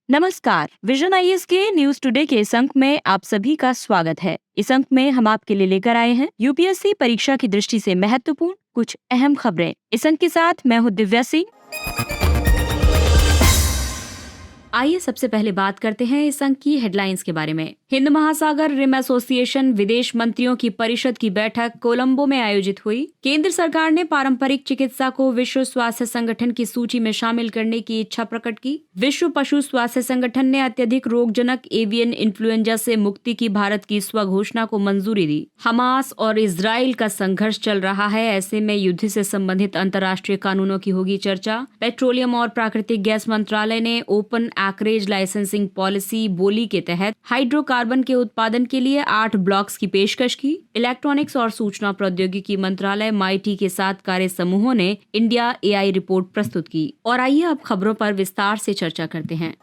नमस्कार। Vision IAS के news today के इस अंक में आप सभी का स्वागत है। इस अंक में हम आपके लिए लेकर आए हैं यूपीएससी परीक्षा की दृष्टि से महत्वपूर्ण कुछ अहम खबरें। इस अंक के साथ मैं हूँ दिव्या सिंह। आइए सबसे पहले बात करते हैं इस अंक की हेडलाइंस के बारे में। हिंद महासागर रिम एसोसिएशन विदेश मंत्रियों की परिषद की बैठक कोलंबो में आयोजित हुई। केंद्र सरकार ने पारंपरिक चिकित्सा को विश्व स्वास्थ्य संगठन की सूची में शामिल करने की इच्छा प्रकट की। विश्व पशु स्वास्थ्य संगठन ने अत्यधिक रोगजनक एवियन इन्फ्लुएंजा से मुक्ति की भारत की स्वघोषणा को मंजूरी दी। हमास और इजराइल का संघर्ष चल रहा है, ऐसे में युद्ध से संबंधित अंतर्राष्ट्रीय कानूनों की होगी चर्चा। पेट्रोलियम और प्राकृतिक गैस मंत्रालय ने ओपन एक्रेज लाइसेंसिंग पॉलिसी बोली के तहत हाइड्रोकार्बन के उत्पादन के लिए 8 ब्लॉक्स की पेशकश की। इलेक्ट्रॉनिक्स और सूचना प्रौद्योगिकी मंत्रालय माइटी के 7 कार्य समूहों ने इंडिया एआई रिपोर्ट प्रस्तुत की। और आइए अब खबरों पर विस्तार से चर्चा करते हैं।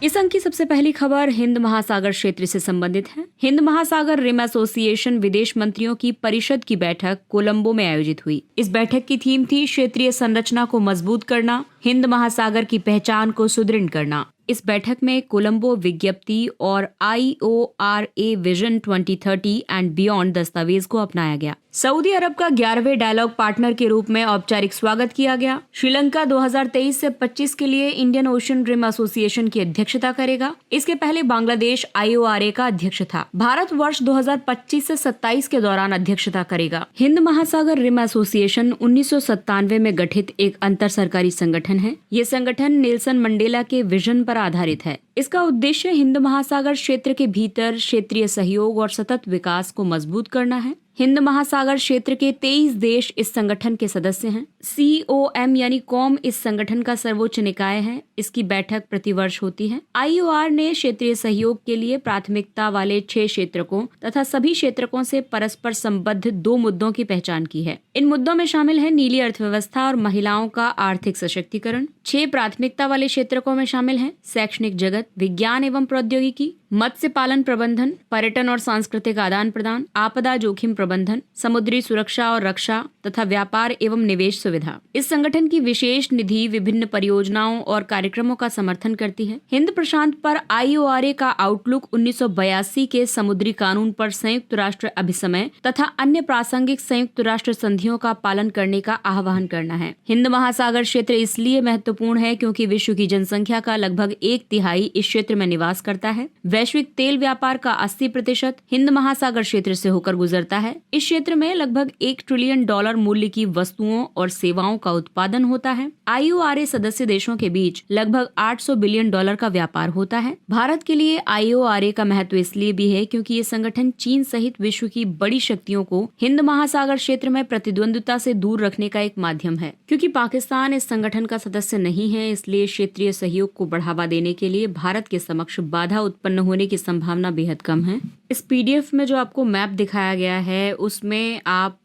इस अंक की सबसे पहली खबर हिंद महासागर क्षेत्र से संबंधित है। हिंद महासागर रिम एसोसिएशन विदेश मंत्रियों की परिषद की बैठक कोलंबो में आयोजित हुई। इस बैठक की थीम थी क्षेत्रीय संरचना को मजबूत करना, हिंद महासागर की पहचान को सुदृढ़ करना। इस बैठक में कोलंबो विज्ञप्ति और IORA विजन 2030 एंड बियॉन्ड दस्तावेज को अपनाया गया। सऊदी अरब का 11वें डायलॉग पार्टनर के रूप में औपचारिक स्वागत किया गया। श्रीलंका 2023 से 25 के लिए इंडियन ओशन रिम एसोसिएशन की अध्यक्षता करेगा। इसके पहले बांग्लादेश IORA का अध्यक्ष था। भारत वर्ष 2025 से 27 के दौरान अध्यक्षता करेगा। हिंद महासागर रिम एसोसिएशन 1997 में गठित एक अंतर सरकारी संगठन है। ये संगठन नेल्सन मंडेला के विजन पर आधारित है। इसका उद्देश्य हिंद महासागर क्षेत्र के भीतर क्षेत्रीय सहयोग और सतत विकास को मजबूत करना है। हिंद महासागर क्षेत्र के 23 देश इस संगठन के सदस्य हैं। COM यानी कॉम इस संगठन का सर्वोच्च निकाय है। इसकी बैठक प्रतिवर्ष होती है। IOR ने क्षेत्रीय सहयोग के लिए प्राथमिकता वाले 6 क्षेत्रकों तथा सभी क्षेत्रकों से परस्पर संबद्ध 2 मुद्दों की पहचान की है। इन मुद्दों में शामिल है नीली अर्थव्यवस्था और महिलाओं का आर्थिक सशक्तिकरण। 6 प्राथमिकता वाले क्षेत्रकों में शामिल है शैक्षणिक जगत, विज्ञान एवं प्रौद्योगिकी, मत्स्य पालन प्रबंधन, पर्यटन और सांस्कृतिक आदान प्रदान, आपदा जोखिम प्रबंधन, समुद्री सुरक्षा और रक्षा तथा व्यापार एवं निवेश सुविधा। इस संगठन की विशेष निधि विभिन्न परियोजनाओं और कार्यक्रमों का समर्थन करती है। हिंद प्रशांत पर IORA का आउटलुक 1982 के समुद्री कानून पर संयुक्त राष्ट्र अभिसमय तथा अन्य प्रासंगिक संयुक्त राष्ट्र संधियों का पालन करने का आह्वान करना है। हिंद महासागर क्षेत्र इसलिए महत्वपूर्ण है क्योंकि विश्व की जनसंख्या का लगभग 1/3 इस क्षेत्र में निवास करता है। वैश्विक तेल व्यापार का 80% हिंद महासागर क्षेत्र से होकर गुजरता है। इस क्षेत्र में लगभग $1 ट्रिलियन मूल्य की वस्तुओं और सेवाओं का उत्पादन होता है। IORA सदस्य देशों के बीच लगभग $800 बिलियन का व्यापार होता है। भारत के लिए IORA का महत्व इसलिए भी है क्योंकि ये संगठन चीन सहित विश्व की बड़ी शक्तियों को हिंद महासागर क्षेत्र में प्रतिद्वंद्विता से दूर रखने का एक माध्यम है। क्योंकि पाकिस्तान इस संगठन का सदस्य नहीं है, इसलिए क्षेत्रीय सहयोग को बढ़ावा देने के लिए भारत के समक्ष बाधा उत्पन्न होने की संभावना बेहद कम है। इस PDF में जो आपको मैप दिखाया गया है उसमें आप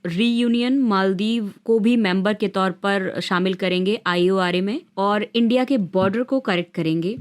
रीयूनियन मालदीव को भी मेंबर के तौर पर शामिल करेंगे IORA में और इंडिया के बॉर्डर को करेक्ट करेंगे।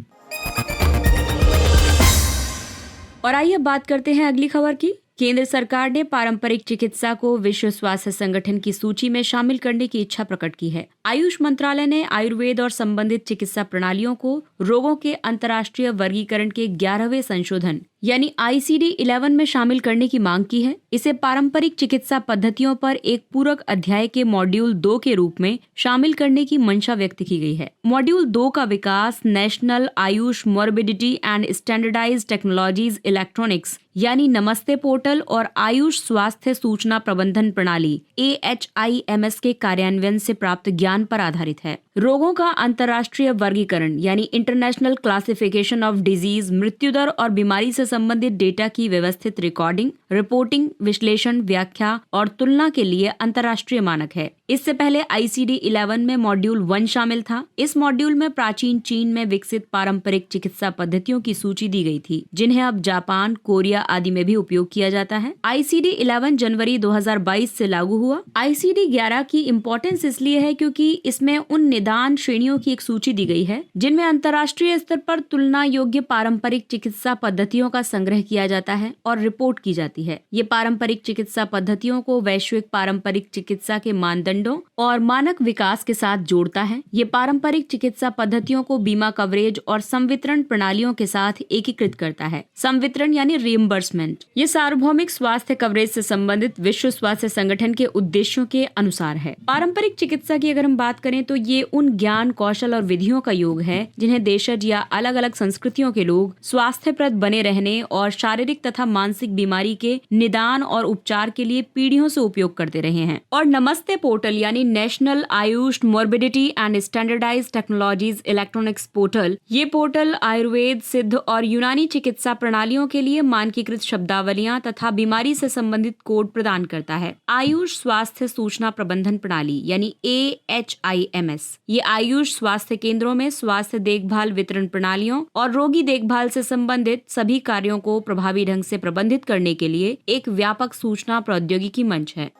और आइए बात करते हैं अगली खबर की। केंद्र सरकार ने पारंपरिक चिकित्सा को विश्व स्वास्थ्य संगठन की सूची में शामिल करने की इच्छा प्रकट की है। आयुष मंत्रालय ने आयुर्वेद और संबंधित चिकित्सा प्रणालियों को रोगों के अंतर्राष्ट्रीय वर्गीकरण के 11वें संशोधन यानी ICD-11 में शामिल करने की मांग की है। इसे पारंपरिक चिकित्सा पद्धतियों पर एक पूरक अध्याय के मॉड्यूल 2 के रूप में शामिल करने की मंशा व्यक्त की गई है। मॉड्यूल 2 का विकास national AYUSH morbidity and standardised technologies electronics यानी नमस्ते पोर्टल और आयुष स्वास्थ्य सूचना प्रबंधन प्रणाली AHIMS के कार्यान्वयन से प्राप्त ज्ञान पर आधारित है। रोगों का अंतर्राष्ट्रीय वर्गीकरण यानी इंटरनेशनल क्लासिफिकेशन ऑफ डिजीज, मृत्यु दर और बीमारी से संबंधित डेटा की व्यवस्थित रिकॉर्डिंग, रिपोर्टिंग, विश्लेषण, व्याख्या और तुलना के लिए अंतर्राष्ट्रीय मानक है। इससे पहले ICD-11 में मॉड्यूल 1 शामिल था। इस मॉड्यूल में प्राचीन चीन में विकसित पारंपरिक चिकित्सा पद्धतियों की सूची दी गई थी, जिन्हें अब जापान, कोरिया आदि में भी उपयोग किया जाता है। ICD-11 जनवरी 2022 से लागू हुआ। ICD-11 की इम्पोर्टेंस इसलिए है क्योंकि इसमें उन निदान श्रेणियों की एक सूची दी गई है जिनमें अंतर्राष्ट्रीय स्तर पर तुलना योग्य पारंपरिक चिकित्सा पद्धतियों का का संग्रह किया जाता है और रिपोर्ट की जाती है। ये पारंपरिक चिकित्सा पद्धतियों को वैश्विक पारंपरिक चिकित्सा के मानदंडों और मानक विकास के साथ जोड़ता है। ये पारंपरिक चिकित्सा पद्धतियों को बीमा कवरेज और संवितरण प्रणालियों के साथ एकीकृत करता है। संवितरण यानी रिइम्बर्समेंट, ये सार्वभौमिक स्वास्थ्य कवरेज से संबंधित विश्व स्वास्थ्य संगठन के उद्देश्यों के अनुसार है। पारंपरिक चिकित्सा की अगर हम बात करें तो ये उन ज्ञान, कौशल और विधियों का योग है जिन्हें देशज या अलग अलग संस्कृतियों के लोग स्वास्थ्यप्रद बने रहने और शारीरिक तथा मानसिक बीमारी के निदान और उपचार के लिए पीढ़ियों से उपयोग करते रहे हैं। और नमस्ते पोर्टल यानी national Ayush morbidity and standardised technologies electronics portal, ये पोर्टल आयुर्वेद, सिद्ध और यूनानी चिकित्सा प्रणालियों के लिए मानकीकृत शब्दावलियां तथा बीमारी से संबंधित कोड प्रदान करता है। आयुष स्वास्थ्य सूचना प्रबंधन प्रणाली यानी AHIMS, ये आयुष स्वास्थ्य केंद्रों में स्वास्थ्य देखभाल वितरण प्रणालियों और रोगी देखभाल से संबंधित सभी कार्यों को प्रभावी ढंग से प्रबंधित करने के लिए एक व्यापक सूचना प्रौद्योगिकी मंच है।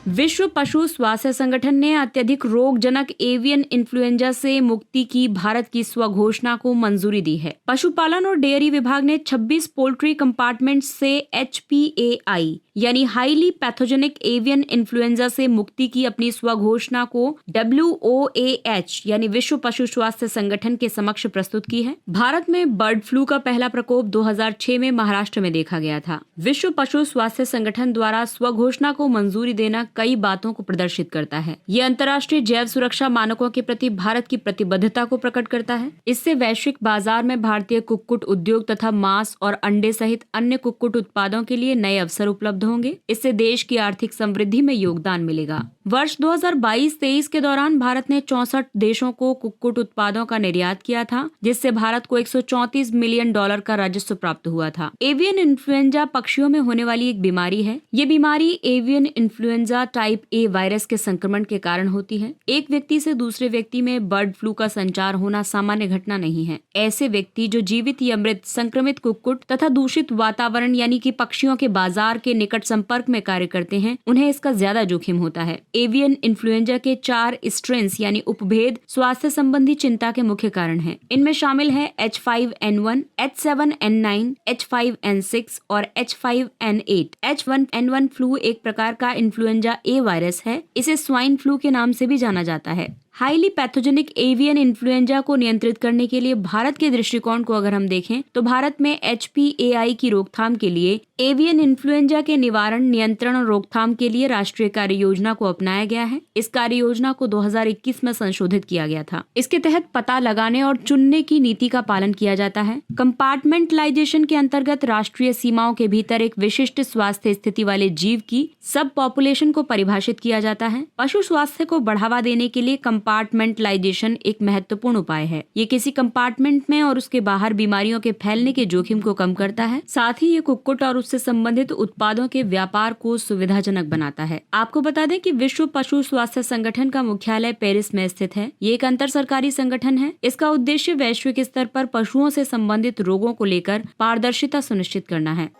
विश्व पशु स्वास्थ्य संगठन ने अत्यधिक रोगजनक एवियन इन्फ्लुएंजा से मुक्ति की भारत की स्वघोषणा को मंजूरी दी है। पशुपालन और डेयरी विभाग ने 26 पोल्ट्री कंपार्टमेंट से HPAI यानी हाईली पैथोजेनिक एवियन इन्फ्लुएंजा से मुक्ति की अपनी स्वघोषणा को WOAH यानी विश्व पशु स्वास्थ्य संगठन के समक्ष प्रस्तुत की है। भारत में बर्ड फ्लू का पहला प्रकोप 2006 में महाराष्ट्र में देखा गया था। विश्व पशु स्वास्थ्य संगठन द्वारा स्वघोषणा को मंजूरी देना कई बातों को प्रदर्शित करता है। ये अंतर्राष्ट्रीय जैव सुरक्षा मानकों के प्रति भारत की प्रतिबद्धता को प्रकट करता है। इससे वैश्विक बाजार में भारतीय कुक्कुट उद्योग तथा मांस और अंडे सहित अन्य कुक्कुट उत्पादों के लिए नए अवसर उपलब्ध होंगे। इससे देश की आर्थिक समृद्धि में योगदान मिलेगा। वर्ष 2022-23 के दौरान भारत ने 64 देशों को कुक्कुट उत्पादों का निर्यात किया था, जिससे भारत को $134 मिलियन का राजस्व प्राप्त हुआ था। एवियन इन्फ्लुएंजा पक्षियों में होने वाली एक बीमारी है। ये बीमारी avian influenza type A virus के संक्रमण के कारण होती है। एक व्यक्ति से दूसरे व्यक्ति में बर्ड फ्लू का संचार होना सामान्य घटना नहीं है। ऐसे व्यक्ति जो जीवित या मृत संक्रमित कुक्कुट तथा दूषित वातावरण यानी कि पक्षियों के बाजार के निकट संपर्क में कार्य करते हैं, उन्हें इसका ज्यादा जोखिम होता है। एवियन इन्फ्लुएंजा के 4 स्ट्रेन्स यानी उपभेद स्वास्थ्य संबंधी चिंता के मुख्य कारण हैं। इनमें शामिल है H5N1, H7N9, H5N6 और H5N8। H1N1 फ्लू एक प्रकार का इन्फ्लुएंजा A वायरस है। इसे स्वाइन फ्लू के नाम से भी जाना जाता है। हाईली पैथोजेनिक एवियन इन्फ्लुएंजा को नियंत्रित करने के लिए भारत के दृष्टिकोण को अगर हम देखें तो भारत में HPAI की रोकथाम के लिए एवियन इन्फ्लुएंजा के निवारण, नियंत्रण और रोकथाम के लिए राष्ट्रीय कार्य योजना को अपनाया गया है। इस कार्य योजना को 2021 में संशोधित किया गया था। इसके तहत पता लगाने और चुनने की नीति का पालन किया जाता है। कंपार्टमेंटलाइजेशन के अंतर्गत राष्ट्रीय सीमाओं के भीतर एक विशिष्ट स्वास्थ्य स्थिति वाले जीव की सब पॉपुलेशन को परिभाषित किया जाता है। पशु स्वास्थ्य को बढ़ावा देने के लिए कंपार्टमेंटलाइजेशन एक महत्वपूर्ण उपाय है। ये किसी कंपार्टमेंट में और उसके बाहर बीमारियों के फैलने के जोखिम को कम करता है। साथ ही ये कुक्कुट और उससे संबंधित उत्पादों के व्यापार को सुविधाजनक बनाता है। आपको बता दें कि विश्व पशु स्वास्थ्य संगठन का मुख्यालय पेरिस में स्थित है। ये एक अंतर सरकारी संगठन है। इसका उद्देश्य वैश्विक स्तर पर पशुओं से संबंधित रोगों को लेकर पारदर्शिता सुनिश्चित करना है।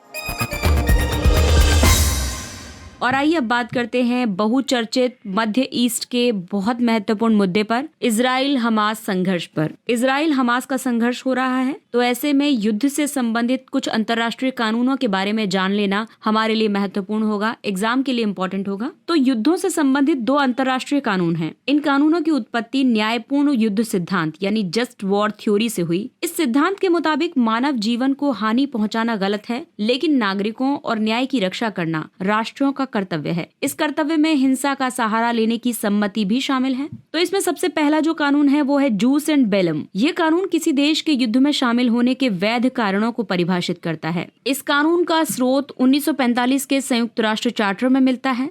और आइए अब बात करते हैं बहुचर्चित मध्य ईस्ट के बहुत महत्वपूर्ण मुद्दे पर, इजराइल हमास संघर्ष पर। इजराइल हमास का संघर्ष हो रहा है, तो ऐसे में युद्ध से संबंधित कुछ अंतर्राष्ट्रीय कानूनों के बारे में जान लेना हमारे लिए महत्वपूर्ण होगा, एग्जाम के लिए इम्पोर्टेंट होगा। तो युद्धों से संबंधित 2 अंतर्राष्ट्रीय कानून हैं। इन कानूनों की उत्पत्ति न्यायपूर्ण युद्ध सिद्धांत यानी जस्ट वॉर थ्योरी से हुई। इस सिद्धांत के मुताबिक मानव जीवन को हानि पहुंचाना गलत है, लेकिन नागरिकों और न्याय की रक्षा करना राष्ट्रों का कर्तव्य है। इस कर्तव्य में हिंसा का सहारा लेने की सम्मति भी शामिल है। तो इसमें सबसे पहला जो कानून है वो है जूस एंड बेलम। ये कानून किसी देश के युद्ध में शामिल होने के वैध कारणों को परिभाषित करता है। इस कानून का स्रोत 1945 के संयुक्त राष्ट्र चार्टर में मिलता है।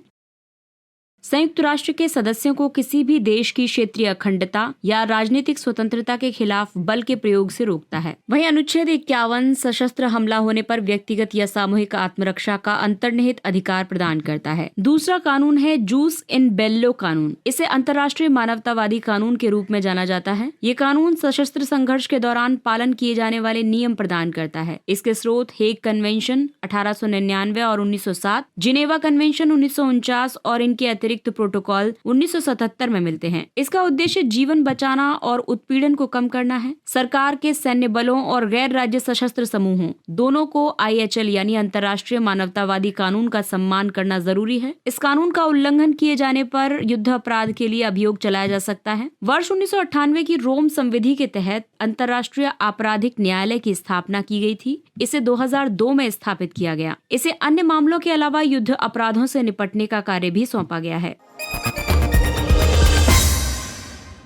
संयुक्त राष्ट्र के सदस्यों को किसी भी देश की क्षेत्रीय अखंडता या राजनीतिक स्वतंत्रता के खिलाफ बल के प्रयोग से रोकता है। वहीं अनुच्छेद 51 सशस्त्र हमला होने पर व्यक्तिगत या सामूहिक आत्मरक्षा का अंतर्निहित अधिकार प्रदान करता है। दूसरा कानून है जूस इन बेल्लो कानून। इसे अंतर्राष्ट्रीय मानवतावादी कानून के रूप में जाना जाता है। ये कानून सशस्त्र संघर्ष के दौरान पालन किए जाने वाले नियम प्रदान करता है। इसके स्रोत हेग कन्वेंशन 1899 और 1907, जिनेवा कन्वेंशन 1949 और इनके अतिरिक्त प्रोटोकॉल 1977 में मिलते हैं। इसका उद्देश्य जीवन बचाना और उत्पीड़न को कम करना है। सरकार के सैन्य बलों और गैर राज्य सशस्त्र समूहों दोनों को IHL यानी अंतर्राष्ट्रीय मानवतावादी कानून का सम्मान करना जरूरी है। इस कानून का उल्लंघन किए जाने पर युद्ध अपराध के लिए अभियोग चलाया जा सकता है। वर्ष 1998 की रोम संविधि के तहत अंतर्राष्ट्रीय आपराधिक न्यायालय की स्थापना की गई थी। इसे 2002 में स्थापित किया गया। इसे अन्य मामलों के अलावा युद्ध अपराधों से निपटने का कार्य भी सौंपा गया है।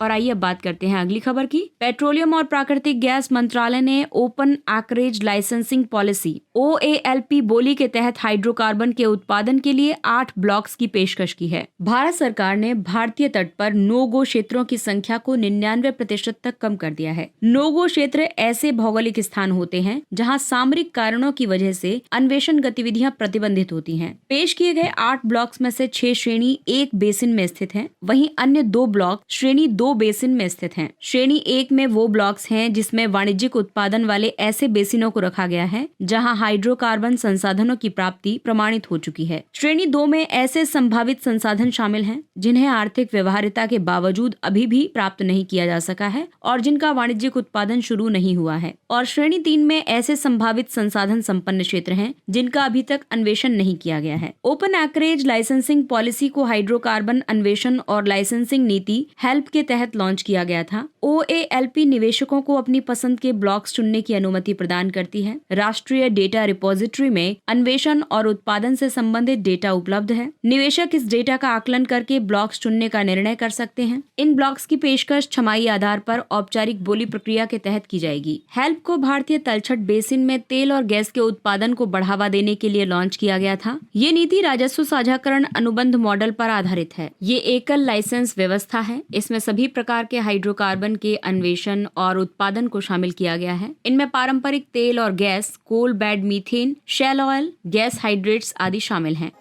और आइए अब बात करते हैं अगली खबर की। पेट्रोलियम और प्राकृतिक गैस मंत्रालय ने open acreage licensing policy OALP बोली के तहत हाइड्रोकार्बन के उत्पादन के लिए 8 ब्लॉक्स की पेशकश की है। भारत सरकार ने भारतीय तट पर नो गो क्षेत्रों की संख्या को 99% तक कम कर दिया है। नो गो क्षेत्र ऐसे भौगोलिक स्थान होते हैं जहां सामरिक कारणों की वजह से अन्वेषण गतिविधियां प्रतिबंधित होती हैं। पेश किए गए 8 ब्लॉक्स में से 6 श्रेणी 1 बेसिन में स्थित हैं, वहीं अन्य 2 ब्लॉक श्रेणी 2 बेसिन में स्थित हैं। श्रेणी 1 में वो ब्लॉक्स हैं जिसमें वाणिज्यिक उत्पादन वाले ऐसे बेसिनों को रखा गया है जहां हाइड्रोकार्बन संसाधनों की प्राप्ति प्रमाणित हो चुकी है। श्रेणी 2 में ऐसे संभावित संसाधन शामिल हैं जिन्हें आर्थिक व्यवहार्यता के बावजूद अभी भी प्राप्त नहीं किया जा सका है और जिनका वाणिज्यिक उत्पादन शुरू नहीं हुआ है। और श्रेणी 3 में ऐसे संभावित संसाधन संपन्न क्षेत्र हैं जिनका अभी तक अन्वेषण नहीं किया गया है। ओपन एक्रेज लाइसेंसिंग पॉलिसी को हाइड्रोकार्बन अन्वेषण और लाइसेंसिंग नीति हेल्प के तहत लॉन्च किया गया था। OALP निवेशकों को अपनी पसंद के ब्लॉक्स चुनने की अनुमति प्रदान करती है। राष्ट्रीय डेटा रिपोजिटरी में अन्वेषण और उत्पादन से संबंधित डेटा उपलब्ध है। निवेशक इस डेटा का आकलन करके ब्लॉक्स चुनने का निर्णय कर सकते हैं। इन ब्लॉक्स की पेशकश छमाही आधार पर औपचारिक बोली प्रक्रिया के तहत की जाएगी। हेल्प को भारतीय तलछट बेसिन में तेल और गैस के उत्पादन को बढ़ावा देने के लिए लॉन्च किया गया था। ये नीति राजस्व साझाकरण अनुबंध मॉडल पर आधारित है। ये एकल लाइसेंस व्यवस्था है। इसमें सभी प्रकार के हाइड्रोकार्बन के अन्वेषण और उत्पादन को शामिल किया गया है। इनमें पारंपरिक तेल और गैस, coal bed methane, shale oil, gas hydrates आदि शामिल हैं।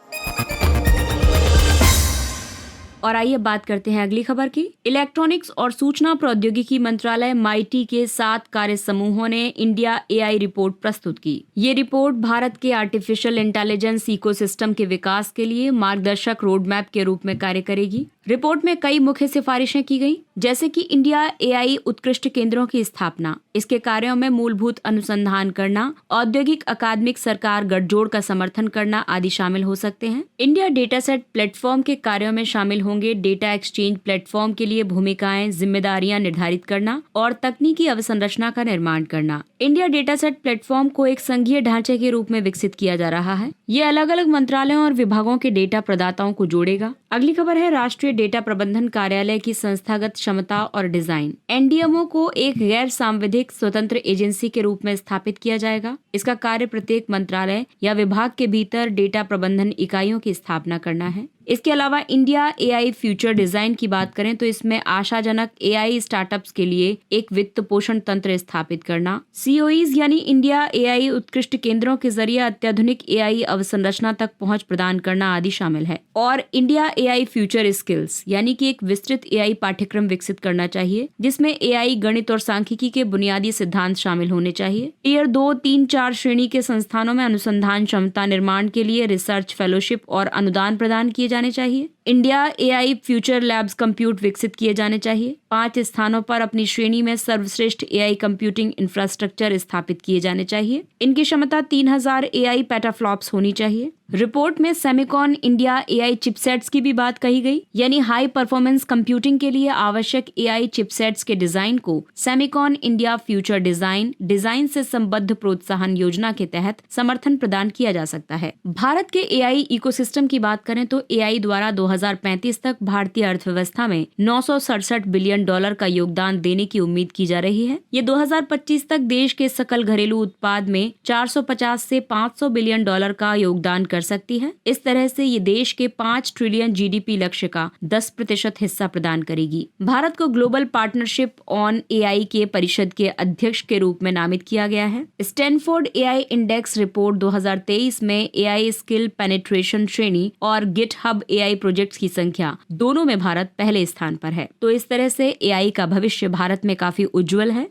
और आइए बात करते हैं अगली खबर की। इलेक्ट्रॉनिक्स और सूचना प्रौद्योगिकी मंत्रालय MeitY के 7 कार्य समूहों ने इंडिया AI रिपोर्ट प्रस्तुत की। ये रिपोर्ट भारत के आर्टिफिशियल इंटेलिजेंस इकोसिस्टम के विकास के लिए मार्गदर्शक रोड मैप के रूप में कार्य करेगी। रिपोर्ट में कई मुख्य सिफारिशें की गई, जैसे कि इंडिया AI उत्कृष्ट केंद्रों की स्थापना। इसके कार्यों में मूलभूत अनुसंधान करना, औद्योगिक अकादमिक सरकार गठजोड़ का समर्थन करना आदि शामिल हो सकते हैं। इंडिया डेटा सेट प्लेटफॉर्म के कार्यों में शामिल होंगे डेटा एक्सचेंज प्लेटफॉर्म के लिए भूमिकाएं, जिम्मेदारियां निर्धारित करना और तकनीकी अवसंरचना का निर्माण करना। इंडिया डेटा सेट प्लेटफॉर्म को एक संघीय ढांचे के रूप में विकसित किया जा रहा है। ये अलग अलग मंत्रालयों और विभागों के डेटा प्रदाताओं को जोड़ेगा। अगली खबर है राष्ट्रीय डेटा प्रबंधन कार्यालय की संस्थागत क्षमता और डिजाइन। NDMO को एक गैर सांविधिक स्वतंत्र एजेंसी के रूप में स्थापित किया जाएगा। इसका कार्य प्रत्येक मंत्रालय या विभाग के भीतर डेटा प्रबंधन इकाइयों की स्थापना करना है। इसके अलावा इंडिया AI फ्यूचर डिजाइन की बात करें तो इसमें आशाजनक AI स्टार्टअप्स के लिए एक वित्त पोषण तंत्र स्थापित करना, COEs यानी इंडिया AI उत्कृष्ट केंद्रों के जरिए अत्याधुनिक AI अवसंरचना तक पहुंच प्रदान करना आदि शामिल है। और इंडिया AI फ्यूचर स्किल्स यानी कि एक विस्तृत AI पाठ्यक्रम विकसित करना चाहिए जिसमें AI, गणित और सांख्यिकी के बुनियादी सिद्धांत शामिल होने चाहिए। टियर 2, 3, 4 श्रेणी के संस्थानों में अनुसंधान क्षमता निर्माण के लिए रिसर्च फेलोशिप और अनुदान प्रदान किए जाने चाहिए। India AI future labs compute विकसित किए जाने चाहिए। 5 स्थानों पर अपनी श्रेणी में सर्वश्रेष्ठ AI कंप्यूटिंग इंफ्रास्ट्रक्चर स्थापित किए जाने चाहिए। इनकी क्षमता 3000 AI पेटाफ्लॉप्स होनी चाहिए। रिपोर्ट में सेमिकॉन इंडिया AI चिपसेट्स की भी बात कही गई, यानी हाई परफॉर्मेंस कंप्यूटिंग के लिए आवश्यक AI चिपसेट्स के डिजाइन को सेमिकॉन इंडिया फ्यूचर डिजाइन से संबद्ध प्रोत्साहन योजना के तहत समर्थन प्रदान किया जा सकता है। भारत के AI इकोसिस्टम की बात करें तो AI द्वारा 2035 तक भारतीय अर्थव्यवस्था में $967 बिलियन का योगदान देने की उम्मीद की जा रही है। ये 2025 तक देश के सकल घरेलू उत्पाद में 450 से 500 बिलियन डॉलर का योगदान कर सकती है। इस तरह से ये देश के 5 ट्रिलियन GDP लक्ष्य का 10% हिस्सा प्रदान करेगी। भारत को ग्लोबल पार्टनरशिप ऑन AI के परिषद के अध्यक्ष के रूप में नामित किया गया है। स्टैनफोर्ड AI इंडेक्स रिपोर्ट 2023 में AI स्किल पेनिट्रेशन श्रेणी और गिटहब AI प्रोजेक्ट्स की संख्या दोनों में भारत पहले स्थान पर है। तो इस तरह से AI का भविष्य भारत में काफी उज्जवल है।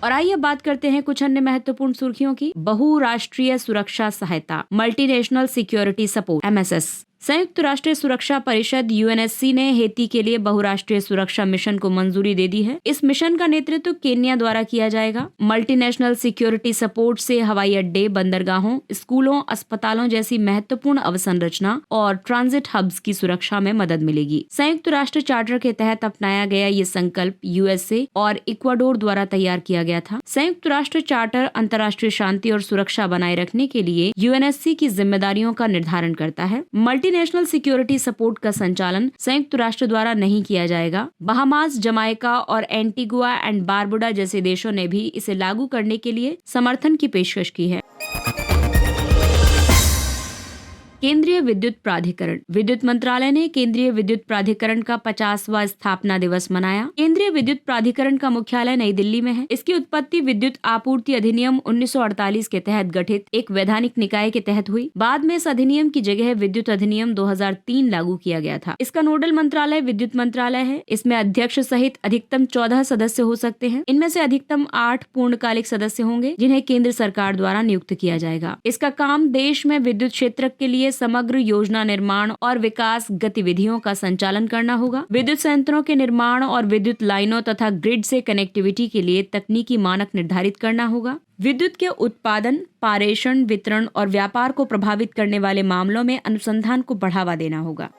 और आइए बात करते हैं कुछ अन्य महत्वपूर्ण सुर्खियों की। बहुराष्ट्रीय सुरक्षा सहायता, मल्टीनेशनल सिक्योरिटी सपोर्ट MSS। संयुक्त राष्ट्र सुरक्षा परिषद UNSC ने हेती के लिए बहुराष्ट्रीय सुरक्षा मिशन को मंजूरी दे दी है। इस मिशन का नेतृत्व केन्या द्वारा किया जाएगा। मल्टीनेशनल सिक्योरिटी सपोर्ट से हवाई अड्डे, बंदरगाहों, स्कूलों, अस्पतालों जैसी महत्वपूर्ण अवसंरचना और ट्रांजिट हब्स की सुरक्षा में मदद मिलेगी। संयुक्त राष्ट्र चार्टर के तहत अपनाया गया ये संकल्प USA और इक्वाडोर द्वारा तैयार किया गया था। संयुक्त राष्ट्र चार्टर अंतर्राष्ट्रीय शांति और सुरक्षा बनाए रखने के लिए UNSC की जिम्मेदारियों का निर्धारण करता है। मल्टीनेशनल सिक्योरिटी सपोर्ट का संचालन संयुक्त राष्ट्र द्वारा नहीं किया जाएगा। बहामास, जमाइका और एंटीगुआ एंड बारबुडा जैसे देशों ने भी इसे लागू करने के लिए समर्थन की पेशकश की है। केंद्रीय विद्युत प्राधिकरण। विद्युत मंत्रालय ने केंद्रीय विद्युत प्राधिकरण का 50वां स्थापना दिवस मनाया। केंद्रीय विद्युत प्राधिकरण का मुख्यालय नई दिल्ली में है। इसकी उत्पत्ति विद्युत आपूर्ति अधिनियम 1948 के तहत गठित एक वैधानिक निकाय के तहत हुई। बाद में इस अधिनियम की जगह विद्युत अधिनियम 2003 लागू किया गया था। इसका नोडल मंत्रालय विद्युत मंत्रालय है। इसमें अध्यक्ष सहित अधिकतम 14 सदस्य हो सकते हैं। इनमें से अधिकतम 8 पूर्णकालिक सदस्य होंगे, जिन्हें केंद्र सरकार द्वारा नियुक्त किया जाएगा। इसका काम देश में विद्युत क्षेत्र के लिए समग्र योजना निर्माण और विकास गतिविधियों का संचालन करना होगा। विद्युत संयंत्रों के निर्माण और विद्युत लाइनों तथा ग्रिड से कनेक्टिविटी के लिए तकनीकी मानक निर्धारित करना होगा। विद्युत के उत्पादन, पारेषण, वितरण और व्यापार को प्रभावित करने वाले मामलों में अनुसंधान को बढ़ावा देना होगा।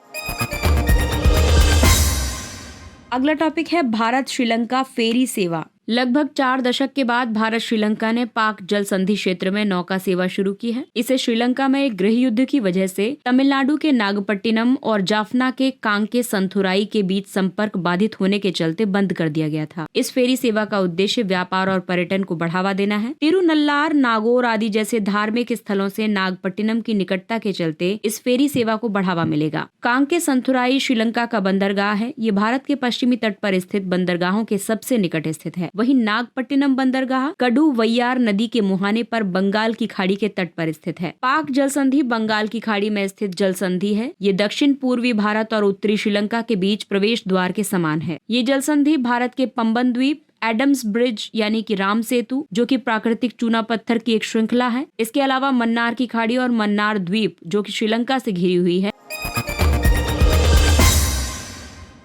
अगला टॉपिक है भारत श्रीलंका फेरी सेवा। लगभग 4 दशक के बाद भारत श्रीलंका ने पाक जल संधि क्षेत्र में नौका सेवा शुरू की है। इसे श्रीलंका में एक गृह युद्ध की वजह से तमिलनाडु के नागपट्टिनम और जाफना के कांके संथुराई के बीच संपर्क बाधित होने के चलते बंद कर दिया गया था। इस फेरी सेवा का उद्देश्य व्यापार और पर्यटन को बढ़ावा देना है। तिरुनल्लार, नागौर आदि जैसे धार्मिक स्थलों से नागपट्टिनम की निकटता के चलते इस फेरी सेवा को बढ़ावा मिलेगा। कांके संथुराई श्रीलंका का बंदरगाह है। ये भारत के पश्चिमी तट पर स्थित बंदरगाहों के सबसे निकट स्थित है। वहीं नागपट्टिनम बंदरगाह कडुवैयार नदी के मुहाने पर बंगाल की खाड़ी के तट पर स्थित है। पाक जल संधि बंगाल की खाड़ी में स्थित जल संधि है। ये दक्षिण पूर्वी भारत और उत्तरी श्रीलंका के बीच प्रवेश द्वार के समान है। ये जल संधि भारत के पंबन द्वीप, एडम्स ब्रिज यानी कि राम सेतु, जो कि प्राकृतिक चूना पत्थर की एक श्रृंखला है, इसके अलावा मन्नार की खाड़ी और मन्नार द्वीप, जो कि श्रीलंका से घिरी हुई है।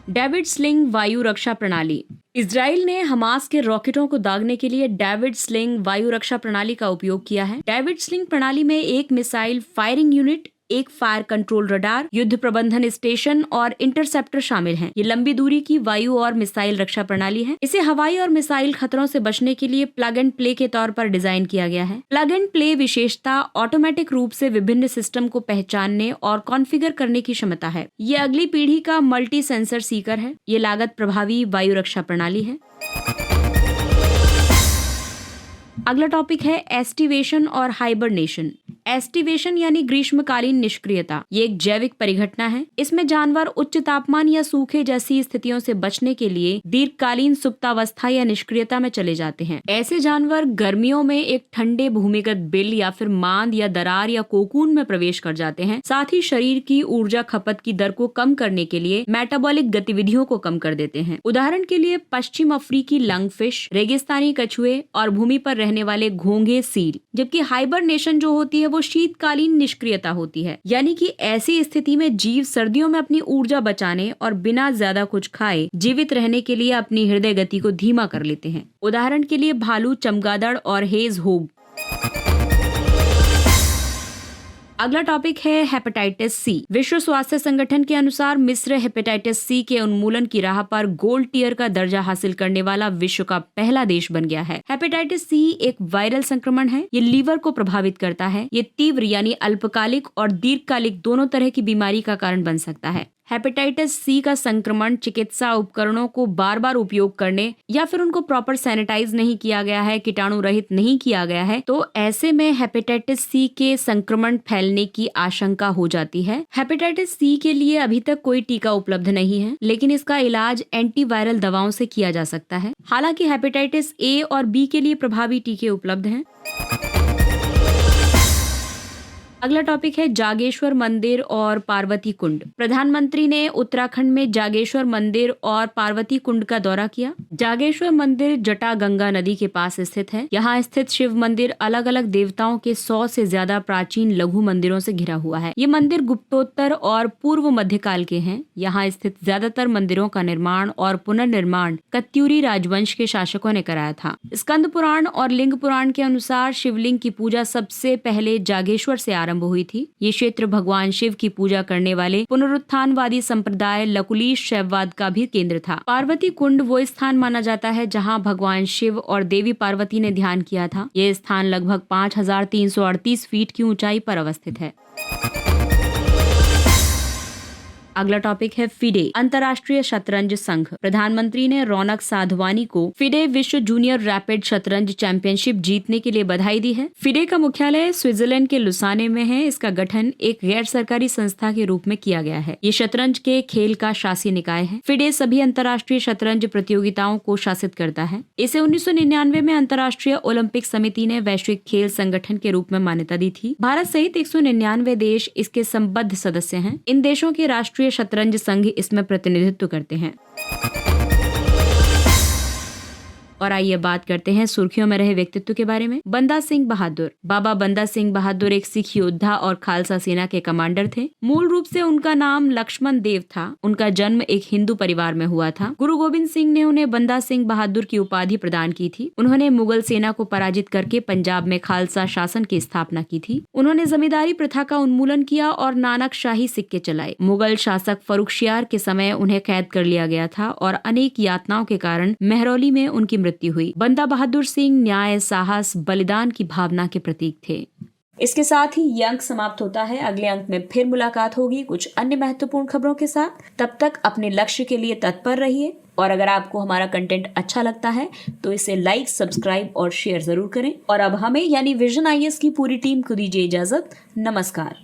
डेविड स्लिंग वायु रक्षा प्रणाली। इजराइल ने हमास के रॉकेटों को दागने के लिए डेविड स्लिंग वायु रक्षा प्रणाली का उपयोग किया है। डेविड स्लिंग प्रणाली में एक मिसाइल फायरिंग यूनिट, एक फायर कंट्रोल रडार, युद्ध प्रबंधन स्टेशन और इंटरसेप्टर शामिल हैं। ये लंबी दूरी की वायु और मिसाइल रक्षा प्रणाली है। इसे हवाई और मिसाइल खतरों से बचने के लिए प्लग एंड प्ले के तौर पर डिजाइन किया गया है। प्लग एंड प्ले विशेषता ऑटोमेटिक रूप से विभिन्न सिस्टम को पहचानने और कॉन्फ़िगर करने की क्षमता है। ये अगली पीढ़ी का मल्टी सेंसर सीकर है। ये लागत प्रभावी वायु रक्षा प्रणाली है। अगला टॉपिक है एस्टिवेशन और हाइबरनेशन। एस्टिवेशन यानी ग्रीष्मकालीन निष्क्रियता। ये एक जैविक परिघटना है। इसमें जानवर उच्च तापमान या सूखे जैसी स्थितियों से बचने के लिए दीर्घकालीन सुप्तावस्था या निष्क्रियता में चले जाते हैं। ऐसे जानवर गर्मियों में एक ठंडे भूमिगत बिल या फिर मांद या दरार या कोकून में प्रवेश कर जाते हैं। साथ ही शरीर की ऊर्जा खपत की दर को कम करने के लिए मेटाबॉलिक गतिविधियों को कम कर देते हैं। उदाहरण के लिए पश्चिम अफ्रीकी लंगफिश, रेगिस्तानी कछुए और भूमि पर रहने वाले घोंघे सील। जबकि हाइबरनेशन जो होती है वो शीतकालीन निष्क्रियता होती है, यानी कि ऐसी स्थिति में जीव सर्दियों में अपनी ऊर्जा बचाने और बिना ज्यादा कुछ खाए जीवित रहने के लिए अपनी हृदय गति को धीमा कर लेते हैं। उदाहरण के लिए भालू, चमगादड़ और हेज होग। अगला टॉपिक है हेपेटाइटिस सी। विश्व स्वास्थ्य संगठन के अनुसार मिस्र हेपेटाइटिस सी के उन्मूलन की राह पर गोल्ड टियर का दर्जा हासिल करने वाला विश्व का पहला देश बन गया है। हेपेटाइटिस सी एक वायरल संक्रमण है। ये लीवर को प्रभावित करता है। ये तीव्र यानी अल्पकालिक और दीर्घकालिक दोनों तरह की बीमारी का कारण बन सकता है। हेपेटाइटिस सी का संक्रमण चिकित्सा उपकरणों को बार बार उपयोग करने या फिर उनको प्रॉपर सैनिटाइज नहीं किया गया है, कीटाणु रहित नहीं किया गया है, तो ऐसे में हेपेटाइटिस सी के संक्रमण फैलने की आशंका हो जाती है। हेपेटाइटिस सी के लिए अभी तक कोई टीका उपलब्ध नहीं है, लेकिन इसका इलाज एंटीवायरल दवाओं से किया जा सकता है। हालांकि हेपेटाइटिस ए और बी के लिए प्रभावी टीके उपलब्ध हैं। अगला टॉपिक है जागेश्वर मंदिर और पार्वती कुंड। प्रधानमंत्री ने उत्तराखंड में जागेश्वर मंदिर और पार्वती कुंड का दौरा किया। जागेश्वर मंदिर जटा गंगा नदी के पास स्थित है। यहाँ स्थित शिव मंदिर अलग अलग देवताओं के 100 से ज्यादा प्राचीन लघु मंदिरों से घिरा हुआ है। ये मंदिर गुप्तोत्तर और पूर्व मध्यकाल के हैं। यहाँ स्थित ज्यादातर मंदिरों का निर्माण और पुनर्निर्माण कत्यूरी राजवंश के शासकों ने कराया था। स्कंद पुराण और लिंग पुराण के अनुसार शिवलिंग की पूजा सबसे पहले जागेश्वर से आरंभ हुई थी। ये क्षेत्र भगवान शिव की पूजा करने वाले पुनरुत्थानवादी संप्रदाय लकुलीश शैववाद का भी केंद्र था। पार्वती कुंड वो स्थान माना जाता है जहां भगवान शिव और देवी पार्वती ने ध्यान किया था। ये स्थान लगभग 5338 फीट की ऊंचाई पर अवस्थित है। अगला टॉपिक है फिडे, अंतर्राष्ट्रीय शतरंज संघ। प्रधानमंत्री ने रौनक साधवानी को फिडे विश्व जूनियर रैपिड शतरंज चैंपियनशिप जीतने के लिए बधाई दी है। फिडे का मुख्यालय स्विट्जरलैंड के लुसाने में है। इसका गठन एक गैर सरकारी संस्था के रूप में किया गया है। ये शतरंज के खेल का शासी निकाय है। फिडे सभी अंतर्राष्ट्रीय शतरंज प्रतियोगिताओं को शासित करता है। इसे 1999 में अंतर्राष्ट्रीय ओलंपिक समिति ने वैश्विक खेल संगठन के रूप में मान्यता दी थी। भारत सहित 199 देश इसके संबद्ध सदस्य हैं। इन देशों के राष्ट्रीय शतरंज संघ इसमें प्रतिनिधित्व करते हैं। और आइए बात करते हैं सुर्खियों में रहे व्यक्तित्व के बारे में। बंदा सिंह बहादुर। बाबा बंदा सिंह बहादुर एक सिख योद्धा और खालसा सेना के कमांडर थे। मूल रूप से उनका नाम लक्ष्मण देव था। उनका जन्म एक हिंदू परिवार में हुआ था। गुरु गोविंद सिंह ने उन्हें बंदा सिंह बहादुर की उपाधि प्रदान की थी। उन्होंने मुगल सेना को पराजित करके पंजाब में खालसा शासन की स्थापना की थी। उन्होंने जमींदारी प्रथा का उन्मूलन किया और नानक शाही सिक्के चलाए। मुगल शासक फर्रुखशियार के समय उन्हें कैद कर लिया गया था और अनेक यातनाओं के कारण मेहरौली में उनकी मृत्यु हुई। बंदा बहादुर सिंह न्याय, साहस, बलिदान की भावना के प्रतीक थे। इसके साथ ही ये अंक समाप्त होता है। अगले अंक में फिर मुलाकात होगी कुछ अन्य महत्वपूर्ण खबरों के साथ। तब तक अपने लक्ष्य के लिए तत्पर रहिए और अगर आपको हमारा कंटेंट अच्छा लगता है तो इसे लाइक, सब्सक्राइब और शेयर जरूर करें। और अब हमें यानी विजन IAS की पूरी टीम को दीजिए इजाजत। नमस्कार।